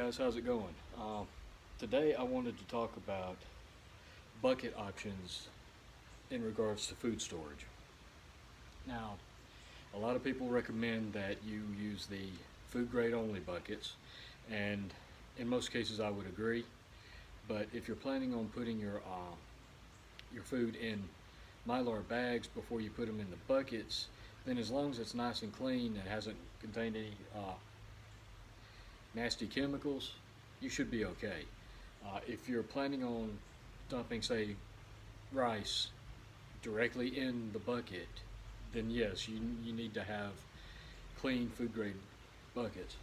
guys, how's it going? Today I wanted to talk about bucket options in regards to food storage. Now, a lot of people recommend that you use the food grade only buckets, and in most cases I would agree. But if you're planning on putting your food in Mylar bags before you put them in the buckets, then as long as it's nice and clean and hasn't contained any nasty chemicals, you should be okay. If you're planning on dumping, say, rice directly in the bucket, then yes, you need to have clean food grade buckets.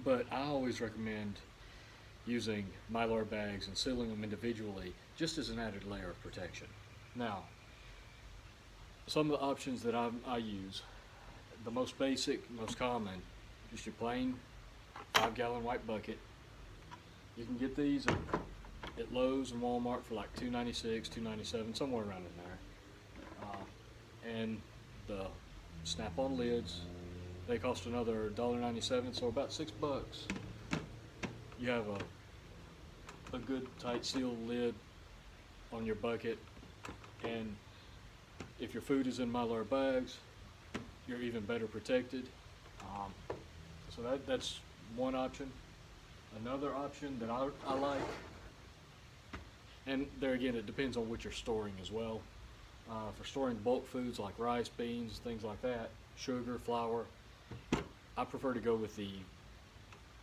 But I always recommend using Mylar bags and sealing them individually just as an added layer of protection. Now, some of the options that I use, the most basic, most common, just your plain 5-gallon white bucket. You can get these at Lowe's and Walmart for like $2.96, $2.97, somewhere around in there. And the snap-on lids, they cost another $1.97, so about $6. You have a good tight sealed lid on your bucket, and if your food is in Mylar bags, you're even better protected. So that's one option. Another option that I like, and there again it depends on what you're storing as well. For storing bulk foods like rice, beans, things like that, sugar, flour, I prefer to go with the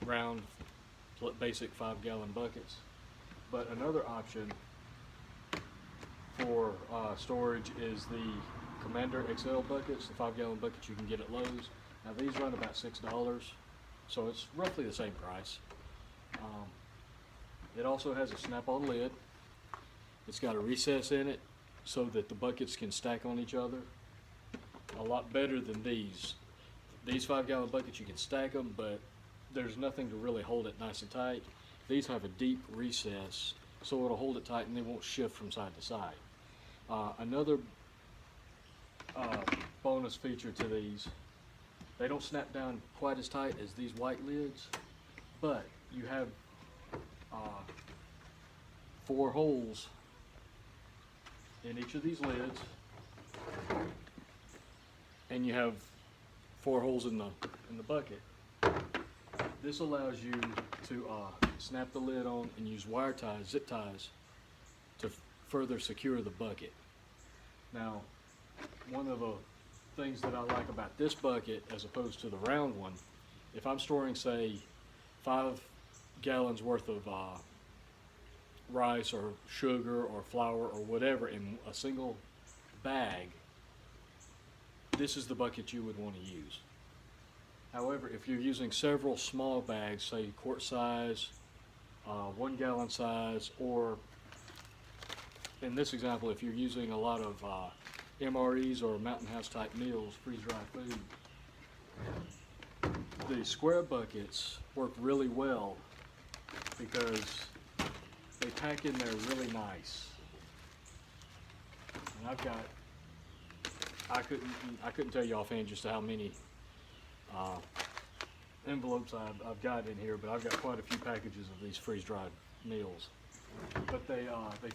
round basic 5-gallon buckets. But another option for storage is the Commander XL buckets, the 5-gallon buckets you can get at Lowe's. Now these run about $6, so it's roughly the same price. It also has a snap-on lid. It's got a recess in it so that the buckets can stack on each other. A lot better than these. These 5-gallon buckets, you can stack them, but there's nothing to really hold it nice and tight. These have a deep recess, so it'll hold it tight and they won't shift from side to side. Another bonus feature to these, they don't snap down quite as tight as these white lids, but you have 4 holes in each of these lids, and you have 4 holes in the bucket. This allows you to snap the lid on and use wire ties, zip ties, to further secure the bucket. Now, one of the things that I like about this bucket as opposed to the round one, if I'm storing, say, 5 gallons worth of rice or sugar or flour or whatever in a single bag, this is the bucket you would want to use. However, if you're using several small bags, say quart size, 1-gallon size, or in this example, if you're using a lot of MREs or Mountain House type meals, freeze-dry food, the square buckets work really well because they pack in there really nice. And I couldn't tell you offhand just how many envelopes I've got in here, but I've got quite a few packages of these freeze-dried meals. But they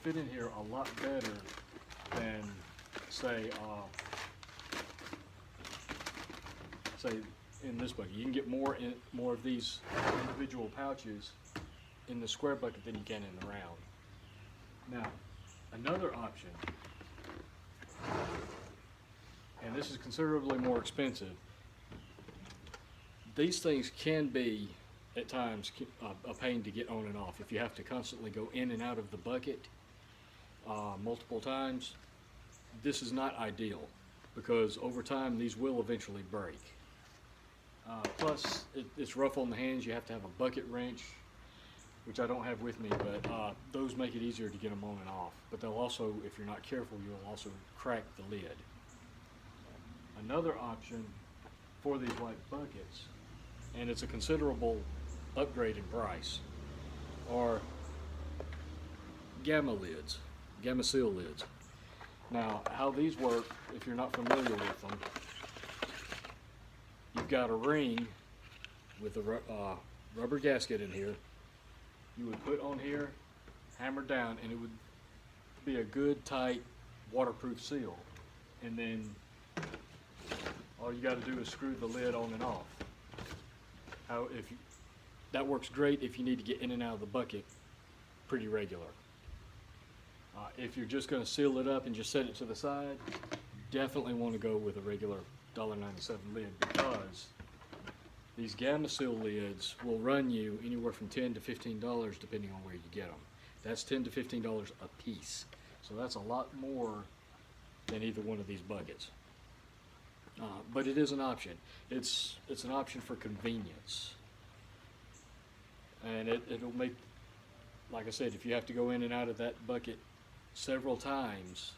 fit in here a lot better than say in this bucket. You can get more of these individual pouches in the square bucket than you can in the round. Now, another option, and this is considerably more expensive. These things can be, at times, a pain to get on and off. If you have to constantly go in and out of the bucket multiple times, this is not ideal because over time these will eventually break. Plus, it's rough on the hands. You have to have a bucket wrench, which I don't have with me, but those make it easier to get them on and off. But they'll also, if you're not careful, you'll also crack the lid. Another option for these white buckets, and it's a considerable upgrade in price, are gamma lids, gamma seal lids. Now, how these work, if you're not familiar with them, you've got a ring with a rubber gasket in here. You would put on here, hammer down, and it would be a good tight waterproof seal. And then all you got to do is screw the lid on and off. That works great if you need to get in and out of the bucket pretty regular. If you're just going to seal it up and just set it to the side, definitely want to go with a regular $1.97 lid, because these Gamma Seal lids will run you anywhere from $10 to $15 depending on where you get them. That's $10 to $15 a piece. So that's a lot more than either one of these buckets. But it is an option. It's an option for convenience. And it'll make, like I said, if you have to go in and out of that bucket several times,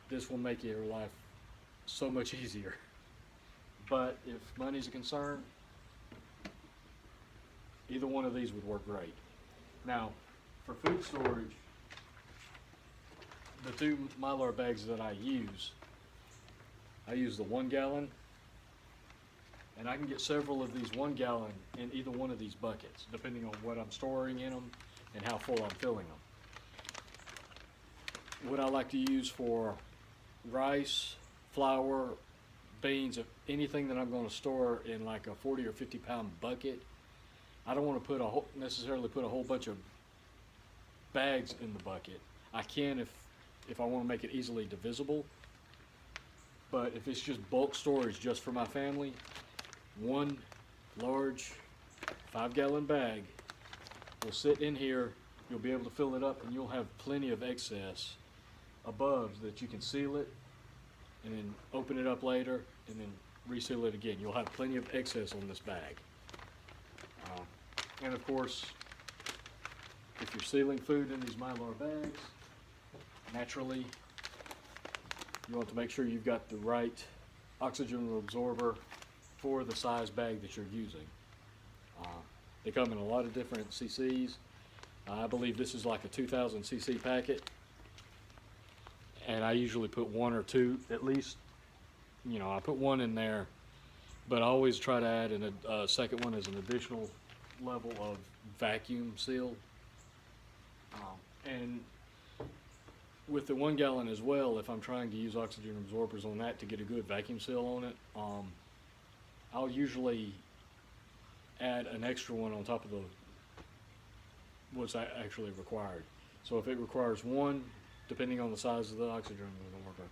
this will make your life so much easier. But if money's a concern, either one of these would work great. Now, for food storage, the two Mylar bags that I use the 1 gallon, and I can get several of these 1 gallon in either one of these buckets, depending on what I'm storing in them and how full I'm filling them. What I like to use for rice, flour, beans, anything that I'm going to store in like a 40 or 50 pound bucket, I don't want to necessarily put a whole bunch of bags in the bucket. I can if I want to make it easily divisible, but if it's just bulk storage just for my family, one large 5 gallon bag will sit in here. You'll be able to fill it up, and you'll have plenty of excess above that you can seal it and then open it up later and then reseal it again. You'll have plenty of excess on this bag. And of course, if you're sealing food in these Mylar bags, naturally you want to make sure you've got the right oxygen absorber for the size bag that you're using. They come in a lot of different cc's. I believe this is like a 2000 cc packet, and I usually put 1 or 2 at least. You know, I put 1 in there, but I always try to add a second one as an additional level of vacuum seal. And with the 1 gallon as well, if I'm trying to use oxygen absorbers on that to get a good vacuum seal on it, I'll usually add an extra one on top of what's actually required. So if it requires 1, depending on the size of the oxygen absorber,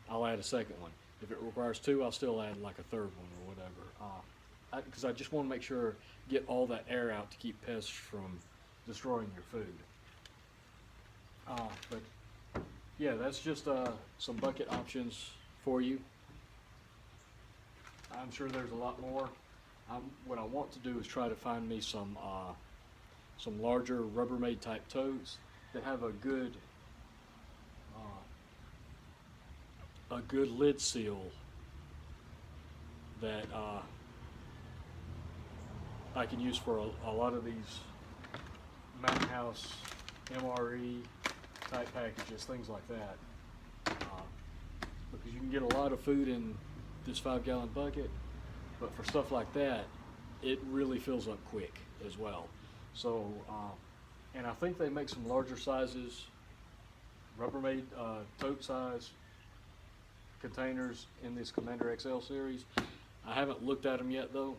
I'll add a second one. If it requires 2, I'll still add like a third one or whatever. Because I just want to make sure, get all that air out to keep pests from destroying your food. But yeah, that's just some bucket options for you. I'm sure there's a lot more. What I want to do is try to find me some larger Rubbermaid type totes that have a good lid seal that I can use for a lot of these Mountain House MRE type packages, things like that. Because you can get a lot of food in this 5 gallon bucket, but for stuff like that, it really fills up quick as well. So, and I think they make some larger sizes, Rubbermaid tote size containers in this Commander XL series. I haven't looked at them yet though,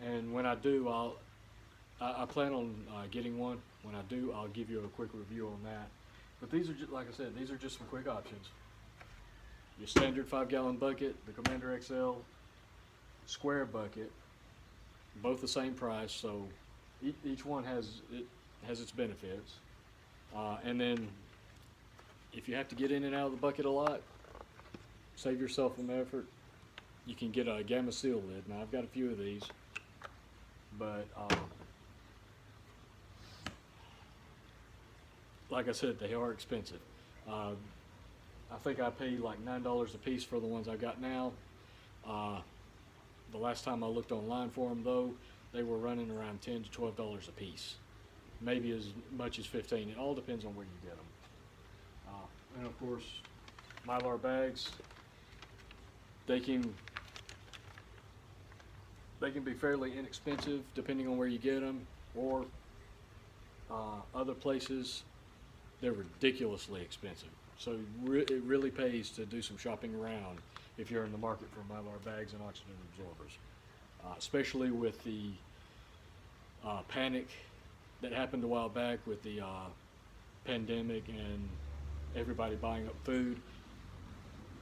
and when I do, I plan on getting one. When I do, I'll give you a quick review on that. But these are just, like I said, these are just some quick options. Your standard 5 gallon bucket, the Commander XL square bucket, both the same price, so each one has its benefits. And then if you have to get in and out of the bucket a lot, save yourself some effort. You can get a Gamma Seal lid. Now I've got a few of these, but like I said, they are expensive. I think I paid like $9 a piece for the ones I got now. The last time I looked online for them though, they were running around $10 to $12 a piece. Maybe as much as 15. It all depends on where you get them. And of course, Mylar bags, they can They can be fairly inexpensive depending on where you get them, or other places they're ridiculously expensive. So it really pays to do some shopping around if you're in the market for Mylar bags and oxygen absorbers, especially with the panic that happened a while back with the pandemic and everybody buying up food.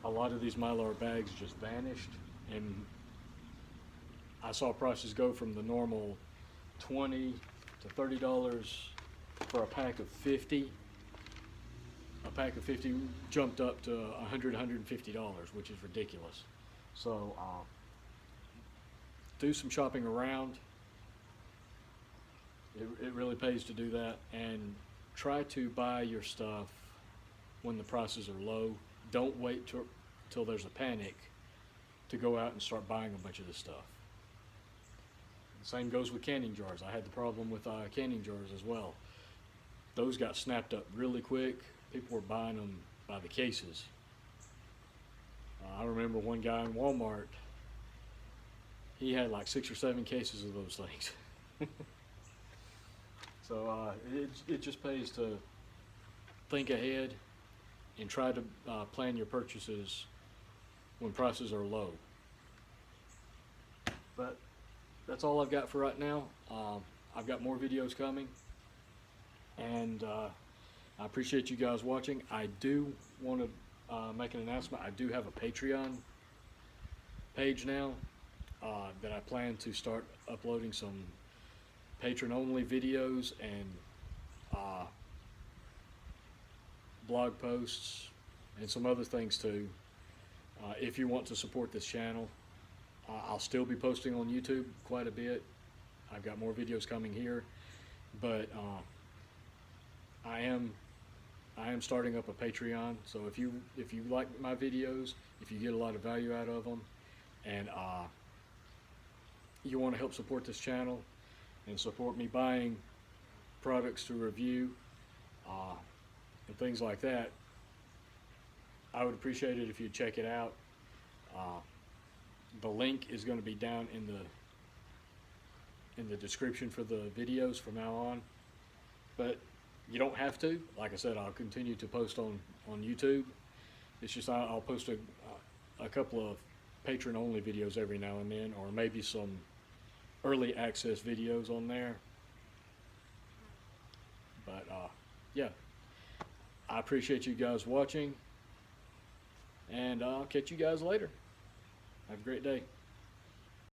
A lot of these Mylar bags just vanished, and I saw prices go from the normal $20 to $30 for a pack of 50. A pack of 50 jumped up to $100, $150, which is ridiculous. So do some shopping around. It really pays to do that, and try to buy your stuff when the prices are low. Don't wait till there's a panic to go out and start buying a bunch of this stuff. The same goes with canning jars. I had the problem with canning jars as well. Those got snapped up really quick. People were buying them by the cases. I remember one guy in Walmart, he had like 6 or 7 cases of those things. So it just pays to think ahead and try to plan your purchases when prices are low. But that's all I've got for right now. I've got more videos coming, and I appreciate you guys watching. I do want to make an announcement. I do have a Patreon page now that I plan to start uploading some patron-only videos and blog posts and some other things too. If you want to support this channel, I'll still be posting on YouTube quite a bit. I've got more videos coming here, but I am starting up a Patreon. So if you like my videos, if you get a lot of value out of them, and you want to help support this channel and support me buying products to review and things like that, I would appreciate it if you'd check it out. The link is going to be down in the description for the videos from now on, but you don't have to. Like I said, I'll continue to post on YouTube. It's just I'll post a couple of patron-only videos every now and then, or maybe some early access videos on there. But yeah, I appreciate you guys watching, and I'll catch you guys later. Have a great day.